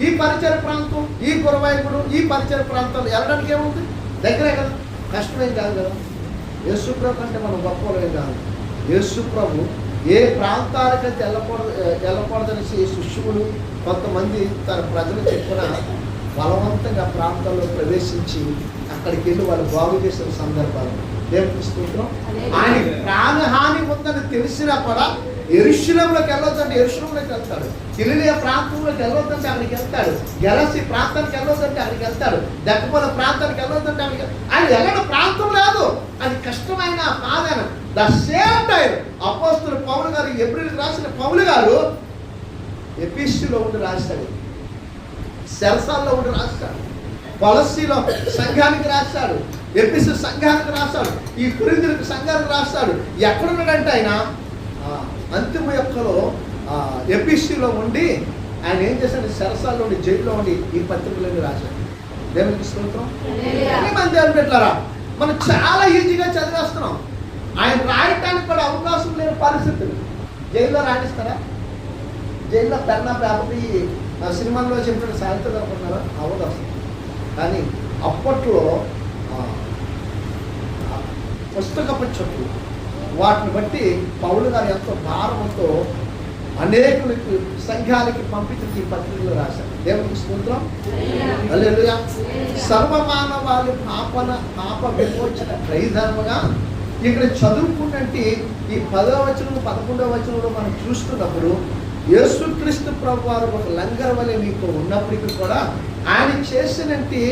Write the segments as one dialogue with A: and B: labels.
A: ఈ పరిచయ ప్రాంతం, ఈ గురవాయకుడు, ఈ పరిచయ ప్రాంతాలు వెళ్ళడానికి ఏముంది? దగ్గరే కదా, కష్టమేం కాదు కదా. యేసుప్రభు కంటే మనం గొప్పలేం కాదు. యేసుప్రభు ఏ ప్రాంతాలకైతే వెళ్ళకూడదనేసి శిష్యులు కొంతమంది తన ప్రజలు చెప్పిన బలవంతంగా ప్రాంతాల్లో ప్రవేశించి అక్కడికి వెళ్ళి వాళ్ళు బాగు చేసిన సందర్భాలు దేవునికి స్తోత్రం. ఆయన ప్రాణహాని ఉందని తెలిసినా కూడా యెరూషలేములోకి వెళ్ళొద్దంటే యెరూషలేములోకి వెళ్తాడు, గలిలయ ప్రాంతంలోకి వెళ్ళొద్దంటే అక్కడికి వెళ్తాడు, గెలసీ ప్రాంతానికి వెళ్ళొద్దంటే అక్కడికి వెళ్తాడు, దక్కపల ప్రాంతానికి వెళ్ళొద్దంటే అక్కడికి ఆయన వెళ్ళడం ప్రాంతం లేదు, అది కష్టమైన కాదన. ద సేమ్ టైం అపోస్తలుడు పౌలు గారు ఎబ్రిల్కి రాసిన పౌలు గారు ఎఫెసీలో ఉండి రాశాడు, సెరసాల్లో ఉండి రాశాడు, కొలస్సీలో సంఘానికి రాశాడు, ఎఫెసు సంఘానికి రాశాడు, ఈ కొరింథీయులకు సంఘానికి రాశాడు. ఎక్కడున్నాడంటే ఆయన అంతిమ యొక్కలో ఎఫెసీలో ఉండి ఆయన ఏం చేశాడు? సెరసాల్లో ఉండి జైల్లో ఉండి ఈ పత్రికలన్నీ రాశాడు. దేవునికి స్తోత్రం. మంది అనుకుంటారా, మనం చాలా ఈజీగా చదివేస్తున్నాం. ఆయన రాయటానికి కూడా అవకాశం లేని పరిస్థితులు. జైల్లో రాణిస్తారా? జైల్లో పెన్నా పేపర్ని సినిమాల్లో చెప్పిన సాహిత్యం అనుకుంటున్నారా? అవ్వదు అసలు. కానీ అప్పట్లో పుస్తకపు చుట్టూ వాటిని బట్టి పౌలు గారు ఎంతో భారంతో అనేకులకి సంఘాలకి పంపించి ఈ పత్రికలు రాశారు. దేవునికి స్తోత్రం. హల్లెలూయా. సర్వమానవాళి పాప విమోచన క్రైధర్మగా ఇక్కడ చదువుకున్నట్టు ఈ 10వ వచనం 11వ వచనంలో మనం చూస్తున్నప్పుడు యేసుక్రీస్తు ప్రభువారు ఒక లంగర్ వలె మీకు ఉన్నప్పటికీ కూడా ఆయన చేసినట్టు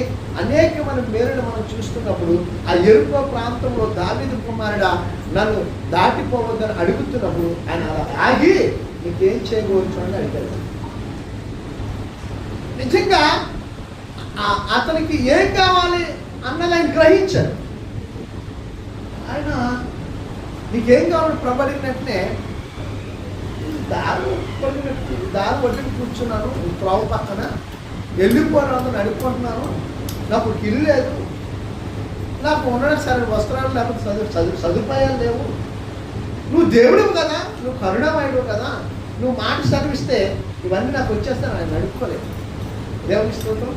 A: అనేకమైన మేలును మనం చూస్తున్నప్పుడు ఆ యెరికో ప్రాంతంలో దావీదు కుమారుడా నన్ను దాటిపోవద్దని అడుగుతున్నప్పుడు ఆయన అలా ఆగి నీకేం చేయవచ్చు అని అడిగాడు. నిజంగా అతనికి ఏం కావాలి అన్నది ఆయన గ్రహించాడు. ఆయన నీకేం కావాలి ప్రబడినట్టే దారి ఒడ్డుని కూర్చున్నాను, త్రోవ పక్కన వెళ్ళిపోవడం నడుపుకుంటున్నాను, నాకు ఇల్లు లేదు, నాకు ఉండడానికి సరైన వస్త్రాలు లేకపోతే సదుపాయాలు లేవు, నువ్వు దేవుడివి కదా, నువ్వు కరుణమయుడు కదా, నువ్వు మాట చదివిస్తే ఇవన్నీ నాకు వచ్చేస్తాను. ఆయన నడుపుకోలేదు. దేవుని స్తోత్రం.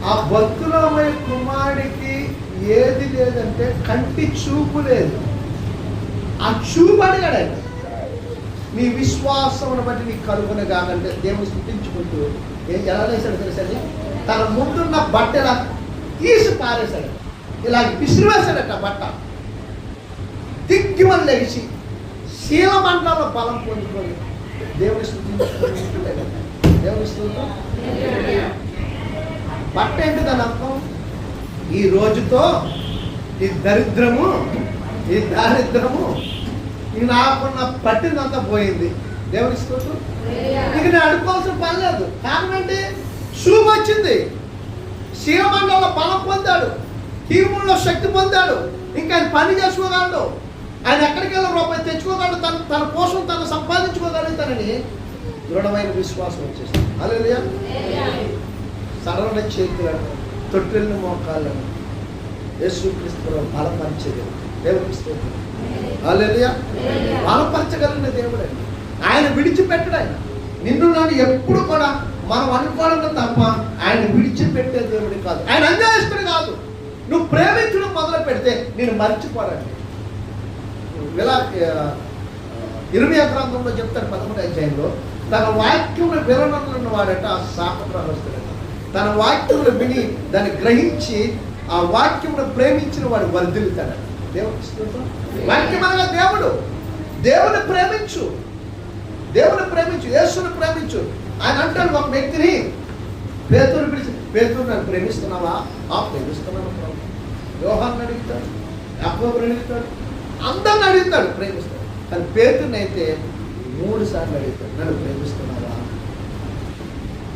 A: ఆ భక్తులమయ కుమారుడికి ఏది లేదంటే కంటి చూపు లేదు. ఆ చూపు అడిగాడు ఆయన, నీ విశ్వాసమును బట్టి నీకు కలుగునే కాకంటే దేవుని స్థుతించుకుంటూ ఎలా వేశాడు తెలుసండి? తన ముందున్న బట్ట ఇలా తీసి పారేశాడు, ఇలా విసిరివేశాడట బట్ట. దిగ్గిమని లెగిసి శీలమండలంలో బలం పొందుకొని దేవుని స్థుతించుకుంటూ దేవుని స్థుతితో బట్ట ఏంటి దాని అర్థం? ఈ రోజుతో ఈ దరిద్రము ఇక నాకున్న పట్టిందంతా పోయింది. దేవుని స్తోత్రం. ఇక నేను అడుక్కోవాల్సిన పని లేదు. కారణం ఏంటి? శూభ వచ్చింది, శీలమండలంలో బలం పొందాడు, కీముల్లో శక్తి పొందాడు, ఇంకా ఆయన పని చేసుకోగలడు, ఆయన ఎక్కడికి వెళ్ళి రూపాయి తెచ్చుకోగలడు, తన కోసం తను సంపాదించుకోగలుగుతానని దృఢమైన విశ్వాసం వచ్చేసింది. హల్లెలూయా. సరళ చేతులను తొట్టెలను మోకాళ్ళను యేసుక్రీస్తు బలపరిచేది. దేవునికి స్తోత్రం. హల్లెలూయా. బలపరచగలిగిన దేవుడు ఆయన విడిచిపెట్టడు. ఆయన నిన్ను నన్ను ఎప్పుడు కూడా మనం అనుకోవడం తప్ప ఆయన విడిచిపెట్టే దేవుడు కాదు, ఆయన అన్యాయస్తుడు కాదు. నువ్వు ప్రేమించడం మొదలు పెడితే నేను మర్చిపోరండి. ఇలా 20వ గ్రంథంలో చెప్తాడు 11వ అధ్యాయంలో, తన వాక్యమును విననున్న వాడట శాపగ్రహస్తుడట. తన వాక్యమును విని దాన్ని గ్రహించి ఆ వాక్యమును ప్రేమించిన వాడు వర్ధిల్లుతాడట. దేవుని స్తోత్రం. వాక్యం అనగా దేవుడు. దేవుని ప్రేమించు, యేసుని ప్రేమించు. ఆయన అంటాడు ఒక వ్యక్తిని, పేతురు పిలిచి, పేతురు నన్ను ప్రేమిస్తున్నావా? ప్రేమిస్తున్నాను ప్రభు. యోహాన్ని అడుగుతాడు, యాకోబుని అడుగుతాడు, అందరిని అడుగుతాడు, ప్రేమిస్తాడు. కానీ పేతురుని అయితే 3 సార్లు అడుగుతాడు, నన్ను ప్రేమిస్తున్నావా?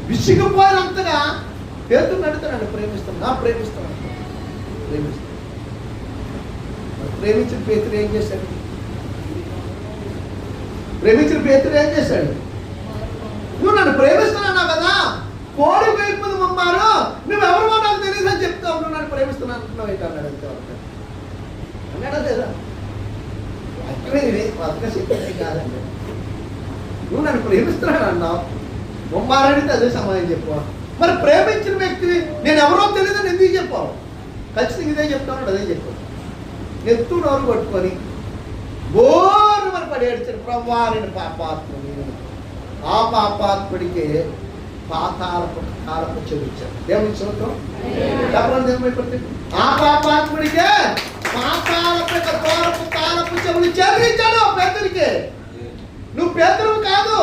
A: విసిగిపోయినంతగా పేతురుని అడుగుతాడు, నన్ను ప్రేమిస్తున్నాను, ప్రేమిస్తున్నాను. ప్రేమించిన పేతురు ఏం చేశాడు? నువ్వు నన్ను ప్రేమిస్తున్నావు కదా, కోడి వేపుది మమ్మారు, నువ్వెవరో నాకు తెలియదు అని చెప్తావు, నువ్వు నన్ను ప్రేమిస్తున్నాను అంటున్నావు అయితే అన్నాడు. అంతే అన్నాడా లేదా? అర్థమే ఇది, అర్థం చెప్పేది కాదండి. నువ్వు నన్ను ప్రేమిస్తున్నాడు అన్నావు, వారు అడిగితే అదే సమాధానం చెప్పావు. మరి ప్రేమించిన వ్యక్తివి నేను ఎవరో తెలియదని ఎందుకు చెప్పావు? ఖచ్చితంగా ఇదే చెప్తాను, అదే చెప్పావు. ఎత్తు నోరు కొట్టుకొని బోరు మరి పడి ఏడ్చాడు, ప్రభువా నేను పాపాత్ముని. ఆ పాపాత్ముడికే పాతాళపు కాలపు చెవిచ్చాడు. దేవుని చూద్దాం చెప్పండి. ఏమైపోతుంది? ఆ పాపాత్ముడికే పాతాళపు కాలపు చెవులు చెల్లించాడు. పేదరికే నువ్వు పేదరు కాదు,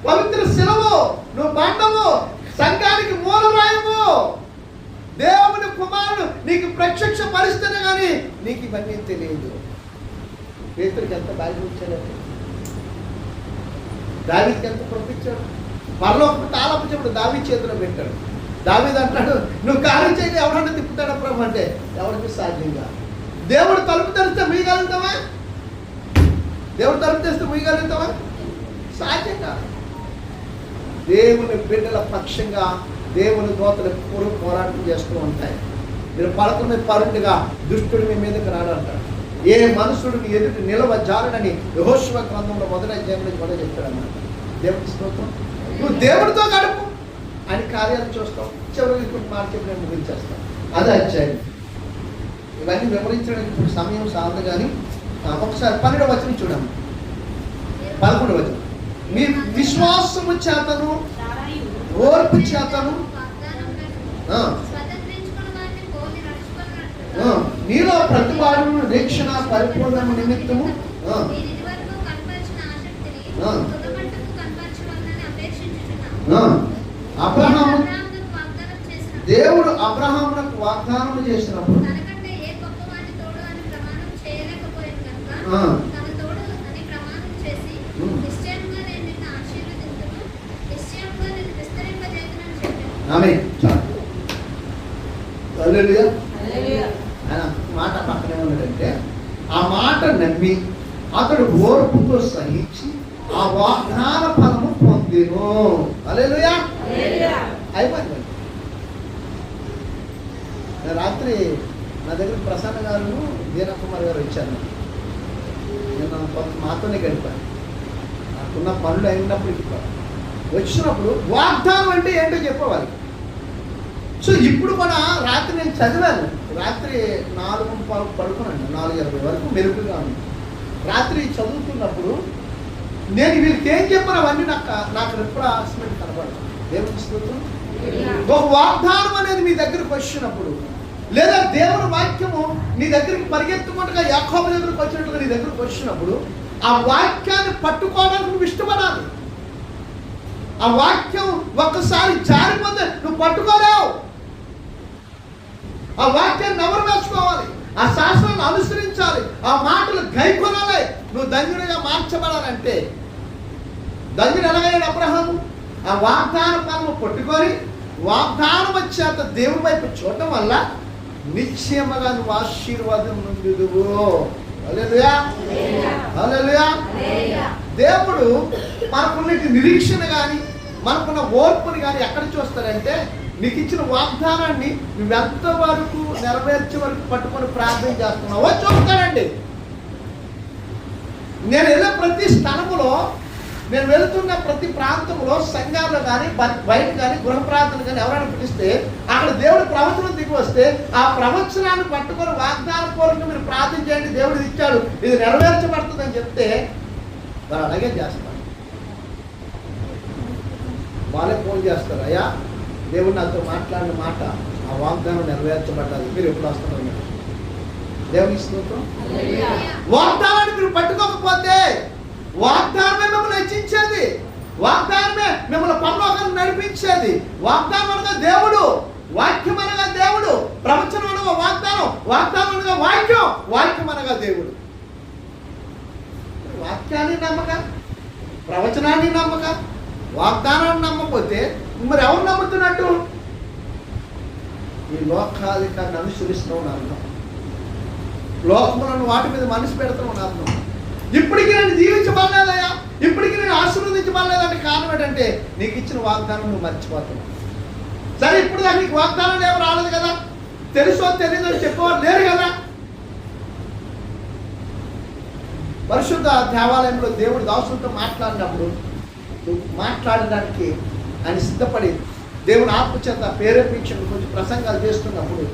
A: పవిత్ర శిలవు, నువ్వు బండము, సంఘానికి మూలరాయము, దేవుని కుమారుడు నీకు ప్రత్యక్ష పరిస్థితి, కానీ నీకు ఇవన్నీ తెలియదు. పేతురికి ఎంత బాధ్యత ఇచ్చాడంటే, దావీదుకి ఎంత పంపించాడు. పరలోకపు తాళపు చెప్పుడు దావీదు చేతిలో పెట్టాడు. దావీదు అంటాడు, నువ్వు కార్యం చేయని ఎవరన్నా తిప్పుతాడా ప్రభు అంటే ఎవరికి సాధ్యంగా. దేవుడు తలుపు తెరిస్తే ముయ్యగలుగుతావా? దేవుడు తలుపు తెరిస్తే ముయ్యగలుగుతావా? సాధ్యంగా. దేవుని బిడ్డల పక్షంగా దేవుని దోతలు ఎప్పుడు పోరాటం చేస్తూ ఉంటాయి. మీరు పడుకునే పరుండుగా దుష్టుడు మీ మీదకి రాడంటాడు. ఏ మనుషుడు మీ ఎదుటి నిలవ జారుడని యెహోషువ గ్రంథంలో మొదటి అధ్యాయంలో కూడా చెప్పాడన్నమాట. దేవుడి స్తోత్రం. నువ్వు దేవుడితో గడుపు, ఆయన కార్యాలు చూస్తాం. చివరికి ఇప్పుడు మాట చెప్పి నేను ముగించేస్తాను. అదే అధ్యాయం. ఇవన్నీ వివరించడానికి ఇప్పుడు సమయం సాధదు, కానీ ఒకసారి 12వ వచనం చూడము. 11వ వచనం. మీ విశ్వాసము చేతను ఓర్పు చేతను నీలో ప్రతివాడు నిరీక్షణ పరిపూర్ణము నిమిత్తము అబ్రహాము దేవుడు అబ్రహామునకు వాగ్దానం చేసినప్పుడు ఆయన మాట పక్కనే ఉన్నాడంటే, ఆ మాట నమ్మి అతడు ఓర్పుతో సహించి ఆ వాగ్దాన ఫలము పొందెను. హల్లెలూయా. అయిపోయింది. రాత్రి నా దగ్గర ప్రసన్న గారు వీరకుమార్ గారు వచ్చారు. నేను మాతోనే గడిపాను. నాకున్న పనులు అయినప్పుడు వచ్చినప్పుడు వాగ్దానం అంటే ఏంటో చెప్పేవాళ్ళు. సో ఇప్పుడు కూడా రాత్రి నేను చదివాను. రాత్రి 4:30 పడుకున్నాను, 4:20 వరకు మెరుగుగా ఉంది. రాత్రి చదువుతున్నప్పుడు నేను వీళ్ళకి ఏం చెప్పాను అవన్నీ నాకు రిఫ్రెష్మెంట్ కనపడదు. దేవుని స్తోత్రం. ఒక వాగ్దానం అనేది మీ దగ్గరకు వచ్చినప్పుడు, లేదా దేవుని వాక్యము నీ దగ్గరికి పరిగెత్తుకుంటగా యాకోబు దగ్గరకు వచ్చినట్టుగా నీ దగ్గరకు వచ్చినప్పుడు, ఆ వాక్యాన్ని పట్టుకోవడానికి నువ్వు ఇష్టపడాలి. ఆ వాక్యం ఒక్కసారి జారిపోతే నువ్వు పట్టుకోలేవు. ఆ వాక్యాన్ని నవరు వేసుకోవాలి, ఆ శాస్త్రాన్ని అనుసరించాలి, ఆ మాటలు గైకొనాలి. నువ్వు ధన్యుడిగా మార్చబడాలంటే, ధన్యుడు ఎలాగయ్యాడు అబ్రహాము? ఆ వాగ్దాన ఫలము పట్టుకొని వాగ్దానం వచ్చేంత దేవుని వైపు చూడటం వల్ల నిశ్చయముగా నువ్వు ఆశీర్వాదం నుండుదువు. హల్లెలూయా, హల్లెలూయా. దేవుడు మనకున్న నిరీక్షణ కానీ మనకున్న ఓర్పుని కానీ ఎక్కడ చూస్తాడంటే, నీకు ఇచ్చిన వాగ్దానాన్ని నువ్వెంత వరకు నెరవేర్చే వరకు పట్టుకొని ప్రార్థన చేస్తున్నావో చూస్తాడండి. నేను వెళ్ళే ప్రతి స్థలములో, నేను వెళుతున్న ప్రతి ప్రాంతంలో, సంఘాల్లో కానీ బయట కానీ గృహ ప్రార్థన కానీ ఎవరైనా పిలిస్తే అక్కడ దేవుడు ప్రవచనం దిగి వస్తే ఆ ప్రవచనాన్ని పట్టుకొని వాగ్దాన పూర్వకంగా మీరు ప్రార్థన చేయండి, దేవుడు ఇచ్చాడు, ఇది నెరవేర్చబడుతుందని చెప్తే వారు అలాగే చేస్తారు. వాళ్ళే ఫోన్ చేస్తారు, అయ్యా దేవుడు నాతో మాట్లాడిన మాట, ఆ వాగ్దానం నెరవేర్చబడ్డాలి, మీరు ఎప్పుడు వస్తున్నారు? దేవుని స్తోత్రం. వాగ్దానాన్ని మీరు పట్టుకోకపోతే వాగ్దానమే మిమ్మల్ని హెచ్చించేది, వాగ్దానమే మిమ్మల్ని పరలోకానికి నడిపించేది. వాగ్దానం అనగా దేవుడు, వాక్యం అనగా దేవుడు, ప్రవచనం అనగా వాగ్దానం, వాగ్దానం అనగా వాక్యం, వాక్యం అనగా దేవుడు. వాక్యాన్ని నమ్మక, ప్రవచనాన్ని నమ్మక, వాగ్దానాన్ని నమ్మకపోతే మరి ఎవరు నమ్ముతున్నట్టు? ఈ లోకాధికాన్ని అనుసరిస్తున్నావు అర్థం, లోకములను వాటి మీద మనసు పెడతావు అర్థం. ఇప్పటికీ నేను జీవించబడలేదయ్యా, ఇప్పటికీ నేను ఆశీర్వదించబడలేదంటే కారణం ఏంటంటే నీకు ఇచ్చిన వాగ్దానం నువ్వు మర్చిపోతున్నావు. సరే, ఇప్పుడు దాకా నీకు వాగ్దానం ఏమో రాలేదు కదా, తెలుసో తెలీదో చెప్పేవారు లేరు కదా. పరిశుద్ధ దేవాలయంలో దేవుడు దాసులతో మాట్లాడినప్పుడు మాట్లాడడానికి ఆయన సిద్ధపడి దేవుని ఆత్మచేత ప్రేరేపించడం కొంచెం ప్రసంగాలు చేస్తున్నప్పుడు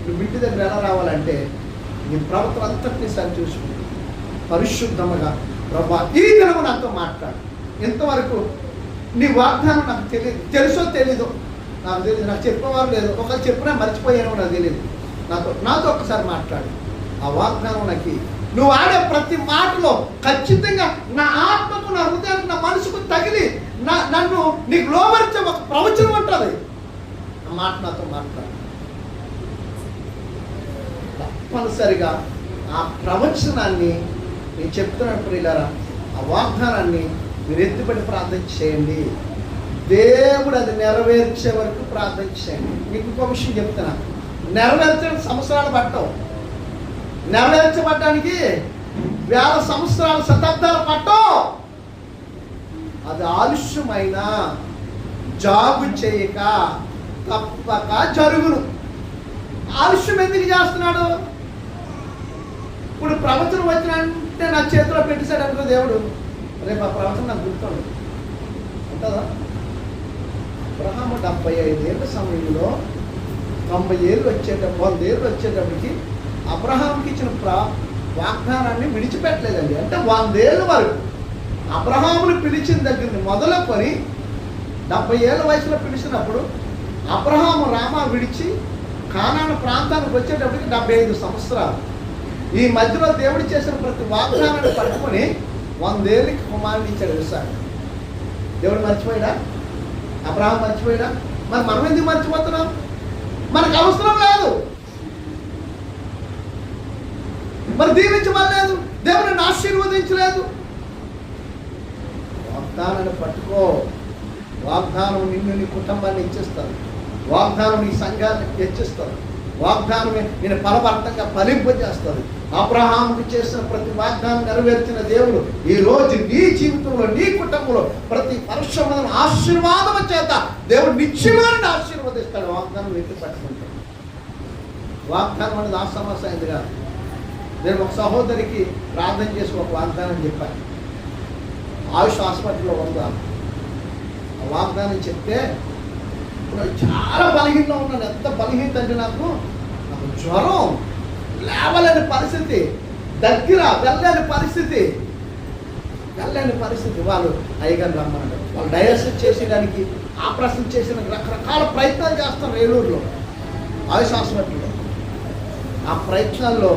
A: నువ్వు ఇంటి దగ్గర ఎలా రావాలంటే నీ ప్రవర్తన అంతటినీ సరి చూసుకుంది పరిశుద్ధముగా ప్రభా ఈ దినము నాతో మాట్లాడు. ఇంతవరకు నీ వాగ్దానం నాకు తెలుసో తెలీదో నాకు తెలియదు, నాకు చెప్పేవారు లేదు, ఒకరు చెప్పినా మర్చిపోయానో నాకు తెలియదు. నాతో ఒక్కసారి మాట్లాడు. ఆ వాగ్దానం నాకు నువ్వు ఆడే ప్రతి మాటలో ఖచ్చితంగా నా ఆత్మకు, నా హృదయానికి, నా మనసుకు తగిలి నన్ను నీకు లోబరిచే ఒక ప్రవచనం ఉంటుంది. ఆ మాట నాతో మాట్లాడు. తప్పనిసరిగా ఆ ప్రవచనాన్ని నేను చెప్తున్నాను ప్రియులారా, ఆ వాగ్దానాన్ని మీరు ఎత్తుపడి ప్రార్థన చేయండి. దేవుడు అది నెరవేర్చే వరకు ప్రార్థన చేయండి. మీకు ఇంకో విషయం చెప్తున్నా, నెరవేర్చడానికి సంవత్సరాలు పట్టవు, నెరవేర్చబడ్డానికి వేల సంవత్సరాలు, శతాబ్దాలు పట్టవు. అది ఆలస్యమైన జాబు చేయక తప్పక జరుగును. ఆలస్యం ఎందుకు చేస్తున్నాడు? ఇప్పుడు ప్రవచనం వచ్చినంటే నా చేతిలో పెట్టేశాడు అనుకో దేవుడు, రేపు ఆ ప్రవచనం నాకు గుర్తుండదు ఉంటుందా? అబ్రహాము 75 ఏళ్ళ సమయంలో 90 ఏళ్ళు 100 ఏళ్ళు వచ్చేటప్పటికి అబ్రహాంకి ఇచ్చిన వాగ్దానాన్ని విడిచిపెట్టలేదండి. అంటే 100 ఏళ్ళ వరకు అబ్రహాముని పిలిచిన దగ్గర మొదలుకొని 70 ఏళ్ళ వయసులో పిలిచినప్పుడు అబ్రహాము రామా విడిచి కానాను ప్రాంతానికి వచ్చేటప్పటికి 75 సంవత్సరాలు. ఈ మధ్యలో దేవుడు చేసిన ప్రతి వాగ్దానాన్ని పట్టుకొని 100 ఏళ్ళకి కుమారుని ఇచ్చాడు విశాఖ. దేవుడు మర్చిపోయాడా? అబ్రహాం మర్చిపోయాడా? మరి మనం ఎందుకు మర్చిపోతున్నాం? మనకు అవసరం లేదు, మరి దీవించమలేదు, దేవుడిని ఆశీర్వదించలేదు. వాగ్దానాన్ని పట్టుకో. వాగ్దానం నిన్ను, నీ కుటుంబాన్ని హెచ్చిస్తారు, వాగ్దానం నీ సంఘాన్ని హెచ్చిస్తారు, వాగ్దానం నేను ఫలభర్తంగా ఫలింపజేస్తారు. అబ్రహాముకు చేసిన ప్రతి వాగ్దానం నెరవేర్చిన దేవుడు ఈ రోజు నీ జీవితంలో, నీ కుటుంబంలో ప్రతి పరిశ్రమలను ఆశీర్వాదం చేత దేవుడు నిత్యమైన ఆశీర్వదిస్తాడు. వాగ్దానం ఎత్తి పట్టుకుంటాడు. వాగ్దానం అనేది ఆ సమస్య అయింది కాదు. నేను ఒక సహోదరికి ప్రార్థన చేసి ఒక వాగ్దానం చెప్పాను. ఆయుష్ హాస్పిటల్లో ఉందా ఆ వాగ్దానం చెప్తే చాలా బలహీనంగా ఉన్నాను. ఎంత బలహీనత అంటే నాకు జ్వరం, లేవలేని పరిస్థితి, దగ్గర వెళ్ళలేని పరిస్థితి. వాళ్ళు అయ్యగారు రమ్మన్నాడు. వాళ్ళు డయాలసిస్ చేసేదానికి, ఆపరేషన్ చేసేదానికి రకరకాల ప్రయత్నాలు చేస్తారు ఏలూరులో ఆయుష్ హాస్పిటల్లో. ఆ ప్రయత్నాల్లో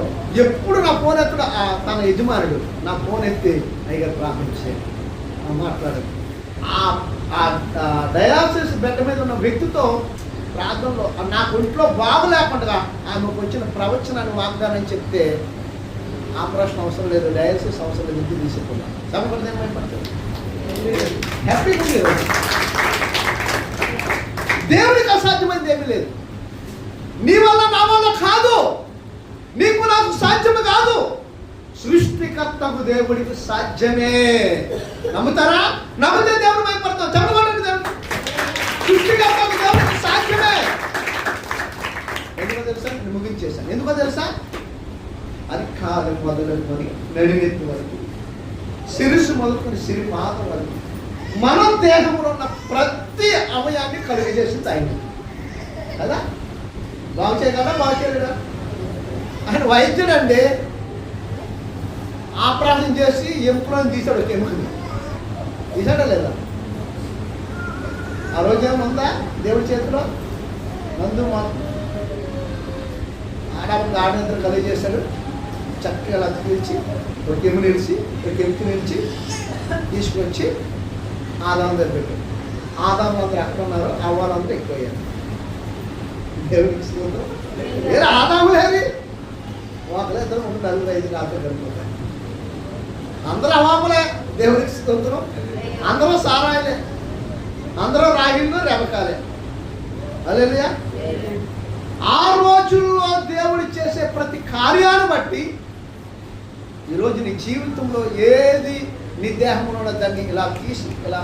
A: ఎప్పుడు నా ఫోన్ ఎక్కడ తన యజమానుడు నా ఫోన్ ఎత్తి అయ్యగారు ప్రార్థించాడు, మాట్లాడాడు. ఆ డయాలసిస్ బెడ్ మీద ఉన్న వ్యక్తితో ప్రార్థనలో నాకు ఒంట్లో బాగలేకుండా ఆమెకు వచ్చిన ప్రవచనాన్ని వాగ్దానం చెప్తే ఆపరేషన్ అవసరం లేదు, డయాలసిస్ అవసరం లేదు, ఇంటికి తీసుకున్నాను. సమకూడదు ఏమైపడుతుంది? హ్యాపీగా ఉంది. దేవుడికి అసాధ్యమైనది ఏమీ లేదు. నీ వల్ల నా వల్ల కాదు, నీకు నాకు సాధ్యము కాదు, సృష్టికర్తకు దేవుడికి సాధ్యమే. నమ్ముతారా? నమ్మితే దేవుడు భయపడతాం. చెప్పబడండి, దేవుడు సృష్టికర్తకు దేవుడికి సాధ్యమే. ఎందుకో తెలుసా? నేను ముగించేశాను. ఎందుకో తెలుసా? అది కాదు మొదలుకొని నడినెత్తి వరకు, శిరస్సు మొదలుకొని సిరిపాదం వరకు మన దేహంలో ఉన్న ప్రతి అవయాన్ని కలుగజేసింది ఆయన కదా. బాగు చేయగలరా? బాగు చేయలేడా? ఆయన వైద్యుడు అండి. ఆపరేషన్ చేసి ఎముకలను తీశాడు. ఒక ఎముకని తీసాడా లేదా? ఆ రోజు ఏముందా దేవుడి చేతిలో? మందు ఆడనిద్ర కలిగజేశాడు. చక్కగా అలా తీర్చి ఒక ఎము నిలిచి, ఒక ఎముక నిలిచి తీసుకొచ్చి ఆదాం దగ్గర పెట్టాడు. ఆదాం అందరూ ఎక్కడ ఉన్నారు, అవ్వాలంతా ఎక్కువయ్యారు. దేవుడికి వేరే ఆదాము లేదు. ఒకరు ఇద్దరు 3 4 5 కాకపోతే వెళ్ళిపోతాయి. అందరూ అవాములే. దేవుడికి స్తోత్రం. అందరూ సారాయిలే, అందరూ రాగిళ్ళు రెబకాలే. హల్లెలూయా. ఆ రోజుల్లో దేవుడు చేసే ప్రతి కార్యాన్ని బట్టి ఈరోజు నీ జీవితంలో ఏది నీ దేహంలో దాన్ని ఇలా తీసి ఇలా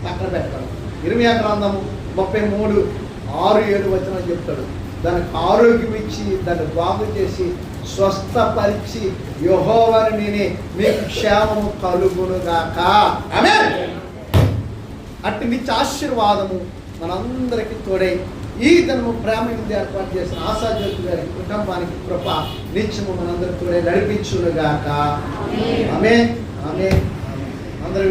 A: పక్కన పెట్టాలి. ఇర్మియా గ్రంథము 33:6-7 వచనం చెప్తాడు. దానికి ఆరోగ్యం ఇచ్చి, దాన్ని బాగు చేసి, స్వస్థపరిచి, యెహోవాని నేనే మీకు క్షేమము కలుగునుగాక. ఆమేన్. అట్టి నిత్య ఆశీర్వాదము మనందరికీ తోడై ఈ దినము ప్రేమ మీద ఏర్పాటు చేసిన ఆశాజ్యోతి గారి కుటుంబానికి కృప నిత్యము మనందరికీ తోడై నడిపించునుగాక. ఆమేన్. ఆమేన్. అందరూ